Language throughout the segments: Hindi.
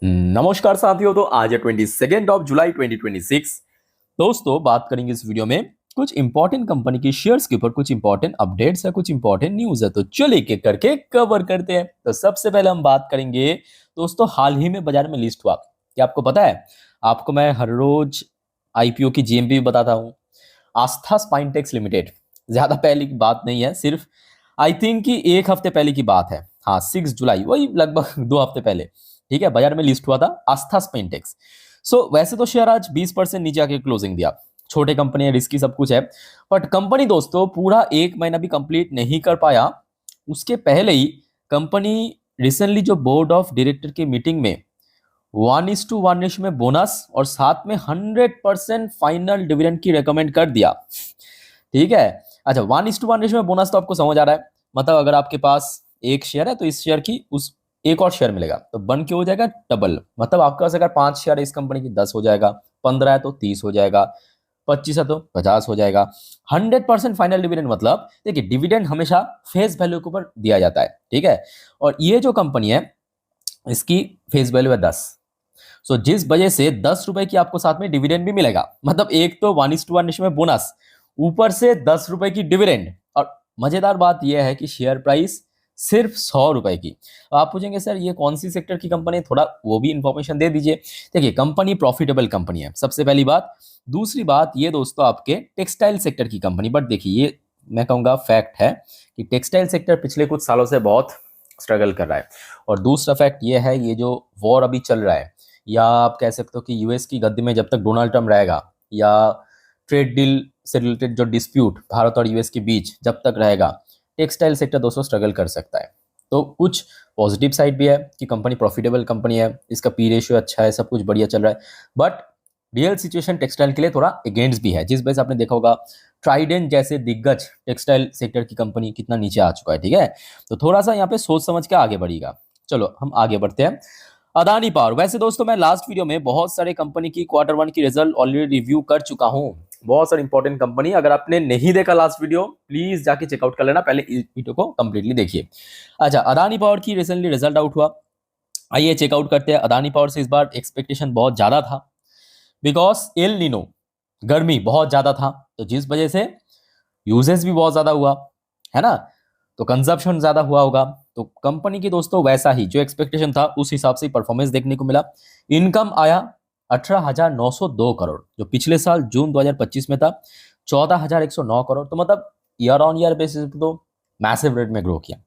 नमस्कार साथियों। तो आज है 22 जुलाई 2026। दोस्तों बात करेंगे इस वीडियो में कुछ इंपॉर्टेंट कंपनी की शेयर्स के ऊपर, कुछ इंपॉर्टेंट अपडेट्स है, कुछ इंपॉर्टेंट न्यूज है। तो चलिए एक एक करके कवर करते हैं। तो सबसे पहले हम बात करेंगे दोस्तों, हाल ही में बाजार में लिस्ट हुआ, क्या आपको पता है? आपको मैं हर रोज आईपीओ की जीएमपी भी बताता हूँ। आस्था स्पाइनटेक्स लिमिटेड, ज्यादा पहले की बात नहीं है, सिर्फ आई थिंक कि एक हफ्ते पहले की बात है। हाँ, 6 जुलाई, वही लगभग 2 हफ्ते पहले, ठीक है, बाजार में लिस्ट हुआ था आस्था स्पिनटेक्स। वैसे तो शेयर आज 20% नीचे आके क्लोजिंग दिया। छोटे कंपनी है, रिस्की सब कुछ है, बट कंपनी दोस्तों पूरा एक महीना भी कंप्लीट नहीं कर पाया। उसके पहले ही कंपनी रिसेंटली जो बोर्ड ऑफ डायरेक्टर की मीटिंग में 1:1 रेशियो में बोनस और साथ में 100% फाइनल डिविडेंड की रेकमेंड कर दिया। ठीक है। अच्छा, 1:1 रेशियो में बोनस तो आपको समझ आ रहा है, मतलब अगर आपके पास एक शेयर है तो इस शेयर की उस एक और शेयर मिलेगा, तो बन के हो जाएगा डबल। मतलब आपके पास अगर 5 शेयर है इस कंपनी की, 10 हो जाएगा, 15 है तो 30 हो जाएगा, 25 है तो 50 हो जाएगा। 100% फाइनल डिविडेंड, मतलब देखिए डिविडेंड हमेशा फेस वैल्यू के ऊपर दिया जाता है, ठीक है। और ये जो कंपनी है इसकी फेस वैल्यू है 10। जिस वजह से 10 रुपए की आपको साथ में डिविडेंड भी मिलेगा। मतलब एक तो 1:1 रेशियो में बोनस, ऊपर से 10 रुपए की डिविडेंड। और मजेदार बात यह है कि शेयर प्राइस सिर्फ 100 रुपए की। अब आप पूछेंगे सर ये कौन सी सेक्टर की कंपनी है, थोड़ा वो भी इंफॉर्मेशन दे दीजिए। देखिए कंपनी प्रॉफिटेबल कंपनी है, सबसे पहली बात। दूसरी बात ये दोस्तों आपके टेक्सटाइल सेक्टर की कंपनी, बट देखिए ये मैं कहूँगा फैक्ट है कि टेक्सटाइल सेक्टर पिछले कुछ सालों से बहुत स्ट्रगल कर रहा है। और दूसरा फैक्ट ये है, ये जो वॉर अभी चल रहा है, या आप कह सकते हो कि यूएस की गद्दी में जब तक डोनाल्ड ट्रम्प रहेगा, या ट्रेड डील से रिलेटेड जो डिस्प्यूट भारत और यूएस के बीच जब तक रहेगा, टेक्सटाइल सेक्टर दोस्तों स्ट्रगल कर सकता है। तो कुछ पॉजिटिव साइड भी है कि कंपनी प्रॉफिटेबल कंपनी है, इसका पी रेशियो अच्छा है, सब कुछ बढ़िया चल रहा है। बट रियल सिचुएशन टेक्सटाइल के लिए थोड़ा अगेंस्ट भी है, जिस वजह से आपने देखा होगा ट्राइडेंट जैसे दिग्गज टेक्सटाइल सेक्टर की कंपनी कितना नीचे आ चुका है, ठीक है। तो थोड़ा सा यहाँ पे सोच समझ के आगे बढ़िएगा। चलो हम आगे बढ़ते हैं। अदानी पावर, वैसे दोस्तों मैं लास्ट वीडियो में बहुत सारे कंपनी की Q1 की रिजल्ट ऑलरेडी रिव्यू कर चुका हूं। बहुत सारी इंपॉर्टेंट कंपनी, अगर आपने नहीं देखा लास्ट वीडियो, प्लीज जाके चेकआउट कर लेना, पहले इस वीडियो को कंप्लीटली देखिए। अच्छा, अदानी पावर की रिसेंटली रिजल्ट आउट हुआ, आइए चेकआउट करते हैं। अदानी पावर से इस बार एक्सपेक्टेशन बहुत ज्यादा था, बिकॉज एल नीनो, गर्मी बहुत ज्यादा था, तो जिस वजह से यूजेस भी बहुत ज्यादा हुआ है ना, तो कंजप्शन ज्यादा हुआ होगा। तो कंपनी की दोस्तों वैसा ही जो एक्सपेक्टेशन था उस हिसाब से परफॉर्मेंस देखने को मिला। इनकम आया 18,902 करोड़, जो पिछले साल जून 2025 में था 14,109 करोड़। तो मतलब ईयर ऑन ईयर बेसिस पे तो मैसिव रेट में ग्रो किया।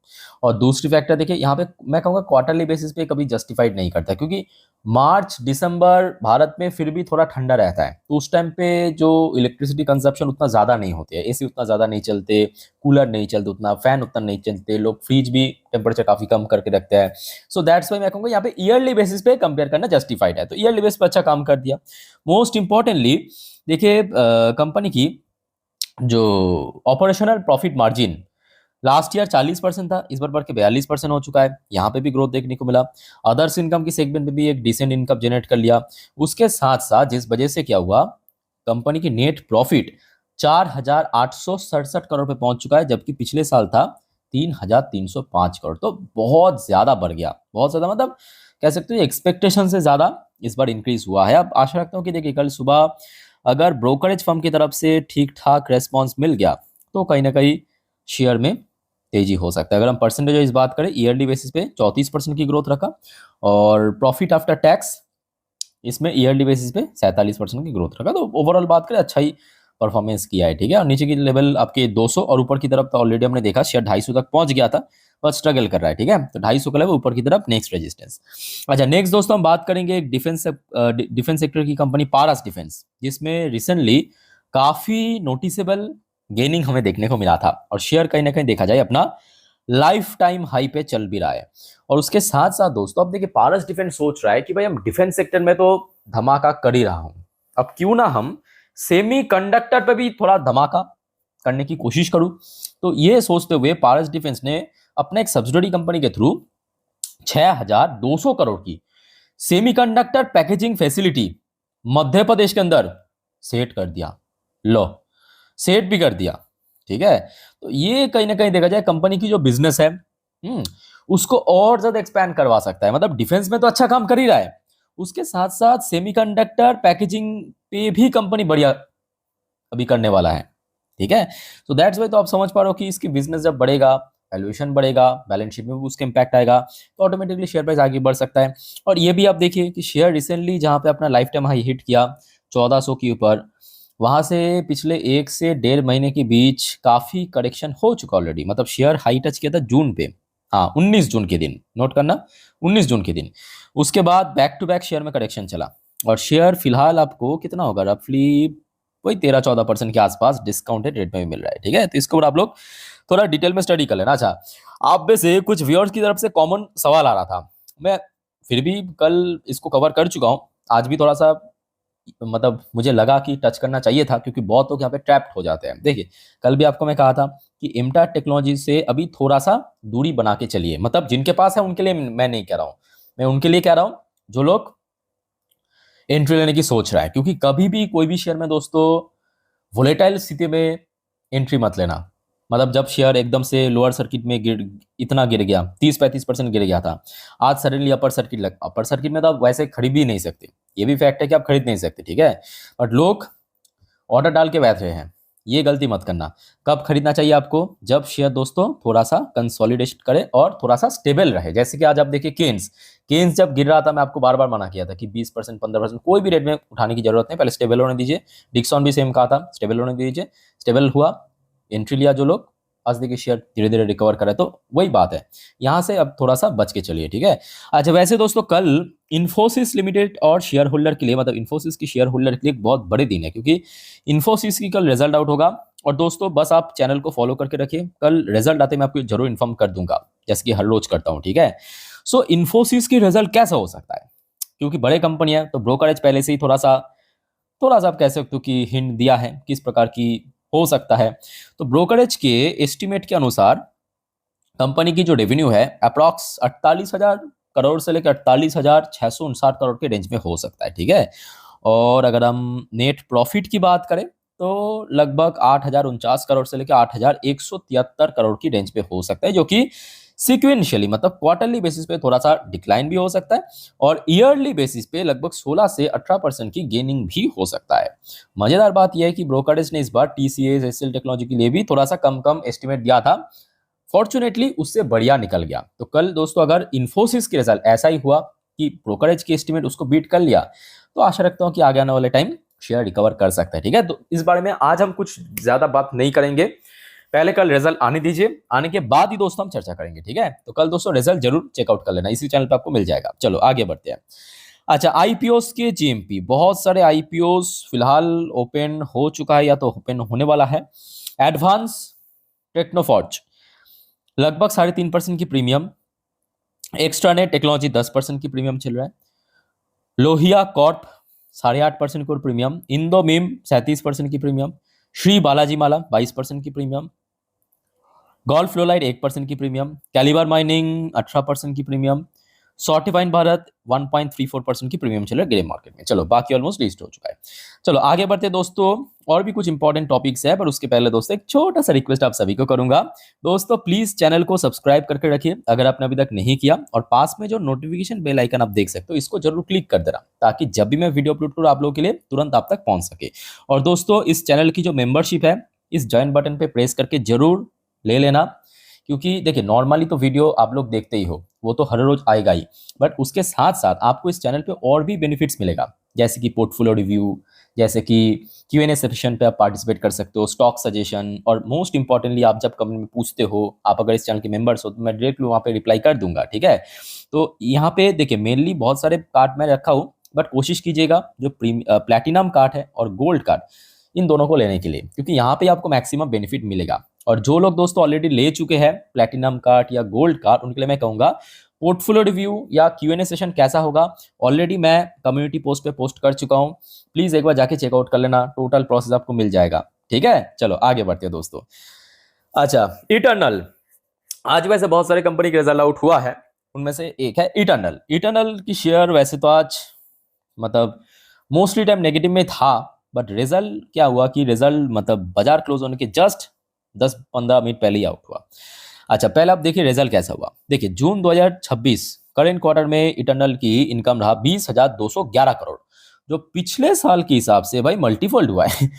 और दूसरी फैक्टर देखिए यहाँ पे मैं कहूँगा क्वार्टरली बेसिस पे कभी जस्टिफाइड नहीं करता, क्योंकि मार्च दिसंबर भारत में फिर भी थोड़ा ठंडा रहता है, तो उस टाइम पे जो इलेक्ट्रिसिटी कंजप्शन उतना ज़्यादा नहीं होती है, एसी उतना ज़्यादा नहीं चलते, कूलर नहीं चलते उतना, फैन उतना नहीं चलते, लोग फ्रिज भी टेम्परेचर काफ़ी कम करके रखते हैं। सो दैट्स वाई मैं कहूँगा यहाँ पे ईयरली बेसिस पे कंपेयर करना जस्टिफाइड है, तो ईयरली बेसिस पे अच्छा काम कर दिया। मोस्ट इंपॉर्टेंटली देखिए कंपनी की जो operational profit margin last year 40% था, इस बार बढ़ के 42% हो चुका है। यहाँ पे भी ग्रोथ देखने को मिला। अदर्स इनकम की सेगमेंट में भी एक डिसेंट इनकम जनरेट कर लिया। उसके साथ साथ जिस वजह से क्या हुआ, कंपनी की नेट प्रॉफिट 4,867 करोड़ पे पहुंच चुका है, जबकि पिछले साल था 3,305 करोड़। तो बहुत ज्यादा बढ़ गया, बहुत ज्यादा, मतलब कह सकते हो एक्सपेक्टेशन से ज्यादा इस बार इंक्रीज हुआ है। अब आशा रखता हूँ कि देखिए कल सुबह अगर ब्रोकरेज फर्म की तरफ से ठीक ठाक रेस्पॉन्स मिल गया तो कहीं ना कहीं शेयर में तेजी हो सकता है। अगर हम परसेंटेज इस बात करें, ईयरली बेसिस पे 34% की ग्रोथ रखा, और प्रॉफिट आफ्टर टैक्स इसमें ईयरली बेसिस पे 47% की ग्रोथ रखा। तो ओवरऑल बात करें अच्छा ही परफॉर्मेंस किया है, ठीक है। और नीचे की लेवल आपके 200 और ऊपर की तरफ तो ऑलरेडी हमने देखा शेयर 250 तक पहुंच गया था, पर स्ट्रगल कर रहा है, ठीक है। तो 250 का लेवल ऊपर की तरफ नेक्स्ट रेजिस्टेंस। अच्छा, नेक्स्ट दोस्तों हम बात करेंगे एक डिफेंस सेक्टर की कंपनी पारस डिफेंस, जिसमें रिसेंटली काफी नोटिसेबल गेनिंग हमें देखने को मिला था, और शेयर कहीं ना कहीं देखा जाए अपना लाइफ टाइम हाई पे चल भी रहा है। और उसके साथ साथ दोस्तों अब देखिए पारस डिफेंस सोच रहा है कि भाई हम डिफेंस सेक्टर में तो धमाका कर ही रहा हूं, अब क्यों ना हम सेमी कंडक्टर पे भी थोड़ा धमाका करने की कोशिश करूं। तो ये सोचते हुए पारस डिफेंस ने अपने एक सब्सिडरी कंपनी के थ्रू 6,200 करोड़ की semiconductor packaging facility Madhya Pradesh के अंदर सेट कर दिया। लो, सेट भी कर दिया, ठीक है। तो ये कहीं ना कहीं देखा जाए कंपनी की जो बिजनेस है उसको और ज्यादा एक्सपैंड करवा सकता है। मतलब डिफेंस में तो अच्छा काम कर ही रहा है, उसके साथ साथ सेमीकंडक्टर पैकेजिंग पे भी कंपनी बढ़िया अभी करने वाला है, ठीक है। तो दैट्स वाई, तो आप समझ पा रहे हो कि इसकी बिजनेस जब बढ़ेगा, वैल्यूएशन बढ़ेगा, बैलेंस शीट में भी उसका इंपैक्ट आएगा, तो ऑटोमेटिकली शेयर प्राइस आगे बढ़ सकता है। और ये भी आप देखिए कि शेयर रिसेंटली जहां पे अपना लाइफ टाइम हाई हिट किया 1400 के ऊपर, वहां से पिछले 1 से 1.5 महीने के बीच काफी करेक्शन हो चुका ऑलरेडी। मतलब शेयर हाई टच किया था जून पे, हाँ 19 जून के दिन, नोट करना 19 जून के दिन। उसके बाद बैक टू बैक शेयर में करेक्शन चला, और शेयर फिलहाल आपको कितना होगा, रफली वही 13-14% के आसपास डिस्काउंटेड रेट में भी मिल रहा है, ठीक है। तो इसके ऊपर आप लोग थोड़ा डिटेल में स्टडी कर लेना। अच्छा, आप में से कुछ व्यूअर्स की तरफ से कॉमन सवाल आ रहा था, मैं फिर भी कल इसको कवर कर चुका हूँ, आज भी थोड़ा सा मतलब मुझे लगा कि टच करना चाहिए था, क्योंकि बहुत लोग यहाँ पे ट्रैप्ड हो जाते हैं। देखिए, कल भी आपको मैं कहा था कि इम्टा टेक्नोलॉजी से अभी थोड़ा सा दूरी बना के चलिए। मतलब जिनके पास है उनके लिए मैं नहीं कह रहा हूँ, मैं उनके लिए कह रहा हूँ जो लोग एंट्री लेने की सोच रहा है। क्योंकि कभी भी कोई भी शेयर में दोस्तों वोलेटाइल स्थिति में एंट्री मत लेना। मतलब जब शेयर एकदम से लोअर सर्किट में इतना गिर गया, 30-35% गिर गया था, आज सडनली अपर सर्किट में तो आप वैसे खरीद भी नहीं सकते, ये भी फैक्ट है कि आप खरीद नहीं सकते, ठीक है। बट लोग ऑर्डर डाल के बैठ रहे हैं, ये गलती मत करना। कब खरीदना चाहिए आपको, जब शेयर दोस्तों थोड़ा सा कंसोलिडेट करे और थोड़ा सा स्टेबल रहे। जैसे कि आज आप देखिए केन्स केन्स जब गिर रहा था, मैं आपको बार बार मना किया था कि 20% 15% कोई भी रेट में उठाने की जरूरत नहीं, पहले स्टेबल होने दीजिए। डिक्सॉन भी सेम कहा था, स्टेबल होने दीजिए। स्टेबल हुआ, एंट्री लिया जो लोग, आज देखिए शेयर धीरे धीरे रिकवर करे। तो वही बात है, यहाँ से अब थोड़ा सा बच के चलिए, ठीक है। अच्छा, वैसे दोस्तों कल इन्फोसिस लिमिटेड और शेयर होल्डर के लिए, मतलब इन्फोसिस की शेयर होल्डर के लिए एक बहुत बड़े दिन है, क्योंकि इन्फोसिस की कल रिजल्ट आउट होगा। और दोस्तों बस आप चैनल को फॉलो करके रखिए, कल रिजल्ट आते मैं आपको जरूर इन्फॉर्म कर दूंगा, जैसे कि हर रोज करता हूं, ठीक है। सो इन्फोसिस की रिजल्ट कैसा हो सकता है, क्योंकि बड़े कंपनी है तो ब्रोकरेज पहले से ही थोड़ा सा आप कह सकते हो कि हिंट दिया है किस प्रकार की हो सकता है। तो ब्रोकरेज के एस्टिमेट के अनुसार कंपनी की जो रेवेन्यू है अप्रॉक्स 48,000 करोड़ से लेकर 48,659 करोड़ के रेंज में हो सकता है, ठीक है। और अगर हम नेट प्रॉफिट की बात करें तो लगभग 8,049 करोड़ से लेकर 8,173 करोड़ की रेंज पे हो सकता है, जो कि सिक्वेंशियली मतलब क्वार्टरली बेसिस पे थोड़ा सा डिक्लाइन भी हो सकता है, और ईयरली बेसिस पे लगभग 16 से 18% की गेनिंग भी हो सकता है। मजेदार बात यह है कि ब्रोकरेज ने इस बार टीसीएस एसएल टेक्नोलॉजी के लिए भी थोड़ा सा कम कम एस्टिमेट दिया था, फॉर्चुनेटली उससे बढ़िया निकल गया। तो कल दोस्तों अगर इन्फोसिस के रिजल्ट ऐसा ही हुआ कि ब्रोकरेज की एस्टिमेट उसको बीट कर लिया, तो आशा रखता हूं कि आगे आने वाले टाइम शेयर रिकवर कर सकता है, ठीक है। तो इस बारे में आज हम कुछ ज्यादा बात नहीं करेंगे, पहले कल रिजल्ट आने दीजिए, आने के बाद ही दोस्तों हम चर्चा करेंगे, ठीक है। तो कल दोस्तों रिजल्ट जरूर चेकआउट कर लेना, इसी चैनल पे आपको मिल जाएगा। चलो आगे बढ़ते हैं। अच्छा, आईपीओस के जीएमपी, बहुत सारे आईपीओस फिलहाल ओपन हो चुका है या तो ओपन होने वाला है। एडवांस टेक्नोफॉर्ज लगभग 3.5% की प्रीमियम, एक्स्ट्रानेट टेक्नोलॉजी 10% की प्रीमियम चल रहा है, लोहिया कॉर्प 8.5% की प्रीमियम, इंदोमिम 37% की प्रीमियम, श्री बालाजी माला 22% की प्रीमियम, गोल्फ फ्लोराइड 1% की प्रीमियम, कैलिबर माइनिंग 18% की प्रीमियम, सॉर्टिफाइन भारत 1.34% की प्रीमियम चल रहा है ग्रे मार्केट में। चलो बाकी ऑलमोस्ट लिस्ट हो चुका है। चलो आगे बढ़ते दोस्तों, और भी कुछ इंपॉर्टेंट टॉपिक्स है, पर उसके पहले दोस्तों एक छोटा सा रिक्वेस्ट आप सभी को करूंगा। दोस्तों प्लीज चैनल को सब्सक्राइब करके रखिए अगर आपने अभी तक नहीं किया, और पास में जो नोटिफिकेशन बेल आइकन आप देख सकते हो इसको जरूर क्लिक कर देना, ताकि जब भी मैं वीडियो अपलोड करूँ आप लोगों के लिए तुरंत आप तक पहुंच सके। और दोस्तों इस चैनल की जो मेंबरशिप है, इस ज्वाइन बटन पे प्रेस करके जरूर ले लेना, क्योंकि देखिए नॉर्मली तो वीडियो आप लोग देखते ही हो, वो तो हर रोज आएगा ही, बट उसके साथ साथ आपको इस चैनल पे और भी बेनिफिट्स मिलेगा, जैसे कि पोर्टफोलियो रिव्यू, जैसे कि Q&A सेशन पे आप पार्टिसिपेट कर सकते हो, स्टॉक सजेशन, और मोस्ट इंपॉर्टेंटली आप जब कंपनी में पूछते हो, आप अगर इस चैनल के मेंबर्स हो तो मैं डायरेक्टली वहाँ पे रिप्लाई कर दूंगा, ठीक है। तो यहाँ पे देखिए मेनली बहुत सारे कार्ड मैं रखा हूँ, बट कोशिश कीजिएगा जो प्लैटिनम कार्ड है और गोल्ड कार्ड, इन दोनों को लेने के लिए, क्योंकि यहाँ पे आपको मैक्सिमम बेनिफिट मिलेगा। और जो लोग दोस्तों ऑलरेडी ले चुके हैं प्लैटिनम कार्ड या गोल्ड कार्ड, उनके लिए मैं कहूंगा पोर्टफोलियो रिव्यू या Q&A सेशन कैसा होगा ऑलरेडी मैं कम्युनिटी पोस्ट पे पोस्ट कर चुका हूं, प्लीज एक बार जाके चेकआउट कर लेना, टोटल प्रोसेस आपको मिल जाएगा, ठीक है। चलो आगे बढ़ते हैं दोस्तों। अच्छा, इटर्नल, आज वैसे बहुत सारे कंपनी का रिजल्ट आउट हुआ है, उनमें से एक है इटर्नल। इटर्नल की शेयर वैसे तो आज मतलब मोस्टली टाइम नेगेटिव में था, बट रिजल्ट क्या हुआ कि रिजल्ट मतलब बाजार क्लोज होने के जस्ट 10-15 मिनट पहले ही आउट हुआ। अच्छा, पहले आप देखिए रिजल्ट कैसा हुआ। देखिए जून 2026 करेंट क्वार्टर में इटर्नल की इनकम रहा 20,211 करोड़, जो पिछले साल के हिसाब से भाई मल्टीफोल्ड हुआ है।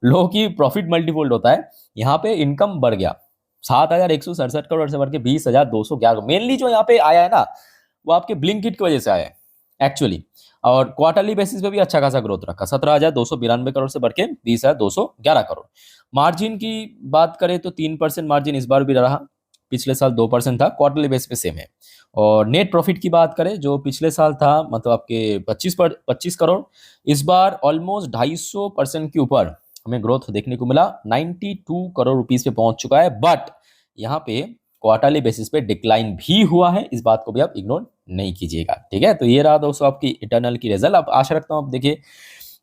लोगों की प्रॉफिट मल्टीफोल्ड होता है, यहाँ पे इनकम बढ़ गया 7,167 करोड़ से बढ़ के 20,211। मेनली जो यहाँ पे आया है ना, वो आपके ब्लिंकिट की वजह से आया है एक्चुअली। और क्वार्टरली बेसिस पे भी अच्छा खासा ग्रोथ रखा, 17,292 करोड़ से बढ़ के 20,211 करोड़। मार्जिन की बात करें तो 3% मार्जिन इस बार भी रहा, पिछले साल 2% था, क्वार्टरली बेस पे सेम है। और नेट प्रॉफिट की बात करें, जो पिछले साल था मतलब आपके 25 करोड़, इस बार ऑलमोस्ट 250% के ऊपर हमें ग्रोथ देखने को मिला, 92 करोड़ रुपीज पे पहुंच चुका है। बट यहाँ पे क्वार्टरली बेसिस पे डिक्लाइन भी हुआ है, इस बात को भी आप इग्नोर नहीं कीजिएगा, ठीक है। तो ये रहा दोस्तों आपकी इंटरनल की रिजल्ट। अब आशा रखता हूँ आप देखिए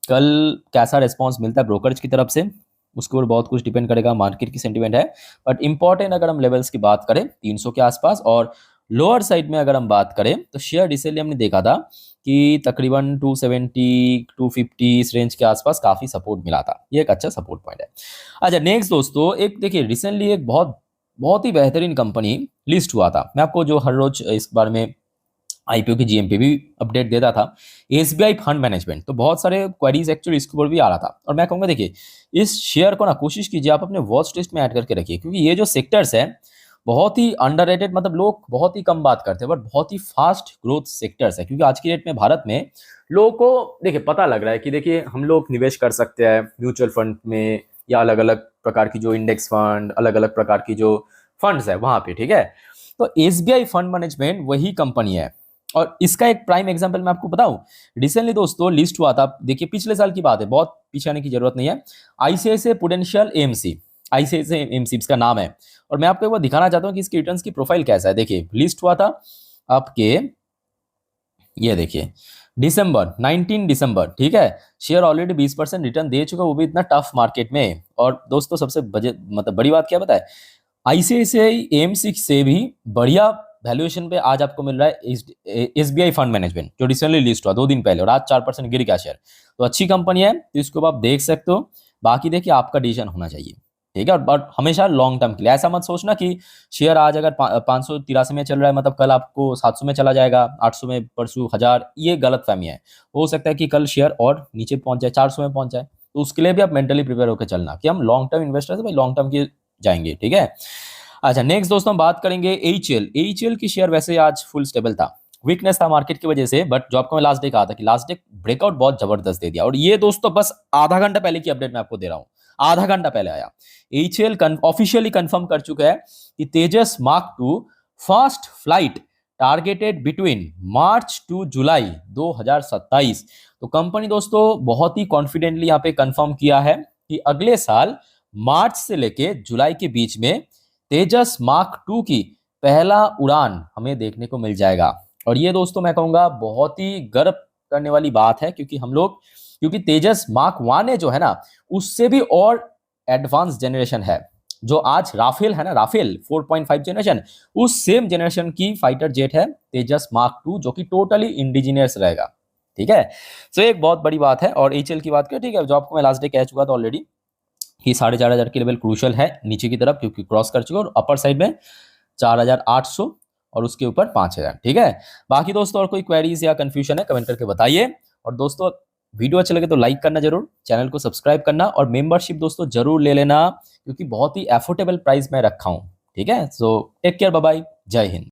कल कैसा रिस्पॉन्स मिलता है ब्रोकर्स की तरफ से, उसके ऊपर बहुत कुछ डिपेंड करेगा, मार्केट की सेंटीमेंट है। बट इंपॉर्टेंट अगर हम लेवल्स की बात करें 300 के आसपास, और लोअर साइड में अगर हम बात करें तो शेयर रिसेंटली हमने देखा था कि तकरीबन 270 250 इस रेंज के आसपास काफी सपोर्ट मिला था, ये एक अच्छा सपोर्ट पॉइंट है। अच्छा नेक्स्ट दोस्तों, एक देखिए रिसेंटली एक बहुत बहुत ही बेहतरीन कंपनी लिस्ट हुआ था, मैं आपको जो हर रोज इस बारे में आईपीओ की जीएमपी भी अपडेट देता था, एसबीआई फंड मैनेजमेंट। तो बहुत सारे क्वेरीज एक्चुअली इसके ऊपर भी आ रहा था, और मैं कहूँगा देखिए इस शेयर को ना कोशिश कीजिए आप अपने वॉच लिस्ट में ऐड करके रखिए, क्योंकि ये जो सेक्टर्स है बहुत ही अंडररेटेड, मतलब लोग बहुत ही कम बात करते हैं, बट बहुत ही फास्ट ग्रोथ सेक्टर्स है। क्योंकि आज की डेट में भारत में लोगों को देखिए पता लग रहा है कि देखिए हम लोग निवेश कर सकते हैं म्यूचुअल फंड में, या अलग अलग प्रकार की जो इंडेक्स फंड, अलग अलग प्रकार की जो फंड्स है वहां पे, ठीक है। तो एसबीआई फंड मैनेजमेंट वही कंपनी है। और इसका एक प्राइम एग्जांपल मैं आपको बताऊं, रिसेंटली दोस्तों लिस्ट हुआ था, देखिए पिछले साल की बात है, बहुत पीछे आने की जरूरत नहीं है। ICICI prudential AMC, ICICI AMC इसका नाम है। और मैं आपको एक बार दिखाना चाहता हूं कि इसकी रिटर्न्स की प्रोफाइल कैसा है। देखिए लिस्ट हुआ था आपके, ये देखिए दिसंबर 19 दिसंबर, ठीक है। शेयर ऑलरेडी 20% रिटर्न दे चुका, वो भी इतना टफ मार्केट में। और दोस्तों सबसे मतलब बड़ी बात क्या पता है, आईसीआईसीआई एएमसी से भी बढ़िया वैल्यूएशन पे आज आपको मिल रहा है एसबीआई फंड मैनेजमेंट, जो रिसेंटली लिस्ट हुआ 2 दिन पहले, और आज 4% गिर गया शेयर। तो अच्छी कंपनी है, तो इसको आप देख सकते हो। बाकी देखिए आपका डिसीजन होना चाहिए, ठीक है। बट हमेशा लॉन्ग टर्म के लिए, ऐसा मत सोचना कि शेयर आज अगर 583 में चल रहा है मतलब कल आपको 700 में चला जाएगा, 800 में, परसों 1000, ये गलत फहमी है। हो सकता है कि कल शेयर और नीचे पहुंच जाए, 400 में पहुंच जाए। तो उसके लिए भी आप मेंटली प्रिपेयर होकर चलना कि हम लॉन्ग टर्म इन्वेस्टर है भाई, लॉन्ग टर्म की जाएंगे, ठीक है। अच्छा नेक्स्ट दोस्तों हम बात करेंगे एचएल। एचएल की शेयर वैसे आज फुल स्टेबल था, वीकनेस था मार्केट की वजह से, बट जो आपको मैं लास्ट डे कहा था कि लास्ट डे ब्रेकआउट बहुत जबरदस्त दे दिया। और ये दोस्तों बस आधा घंटा पहले की अपडेट मैं आपको दे रहा हूं, आधा घंटा पहले आया। एचएल ऑफिशियली कंफर्म कर चुका है कि Tejas mark 2 first flight targeted between March to July 2027। तो कंपनी दोस्तों बहुत ही कॉन्फिडेंटली यहाँ पे कंफर्म किया है कि अगले साल मार्च से लेके जुलाई के बीच में तेजस मार्क 2 की पहला उड़ान हमें देखने को मिल जाएगा। और ये दोस्तों मैं कहूंगा बहुत ही गर्व करने वाली बात है, क्योंकि हम लोग, क्योंकि तेजस मार्क 1 है जो है ना, उससे भी और एडवांस जनरेशन है। जो आज राफेल है ना, राफेल 4.5 जनरेशन, उस सेम जनरेशन की फाइटर जेट है तेजस मार्क 2, जो कि टोटली इंडिजिनियस रहेगा, ठीक है। तो एक बहुत बड़ी बात है। और एचएल की बात करें, ठीक है, जो आपको मैं लास्ट डे कह चुका था ऑलरेडी कि 4,500 की लेवल क्रूशल है नीचे की तरफ, क्योंकि क्रॉस कर चुके, और अपर साइड में 4,800 और उसके ऊपर 5,000, ठीक है। बाकी दोस्तों और कोई क्वेरीज या कंफ्यूजन है कमेंट करके बताइए। और दोस्तों वीडियो अच्छा लगे तो लाइक करना जरूर, चैनल को सब्सक्राइब करना, और मेंबरशिप दोस्तों जरूर ले लेना, क्योंकि बहुत ही एफोर्डेबल प्राइस में रखा हूं, ठीक है। So take care, bye bye, जय हिंद।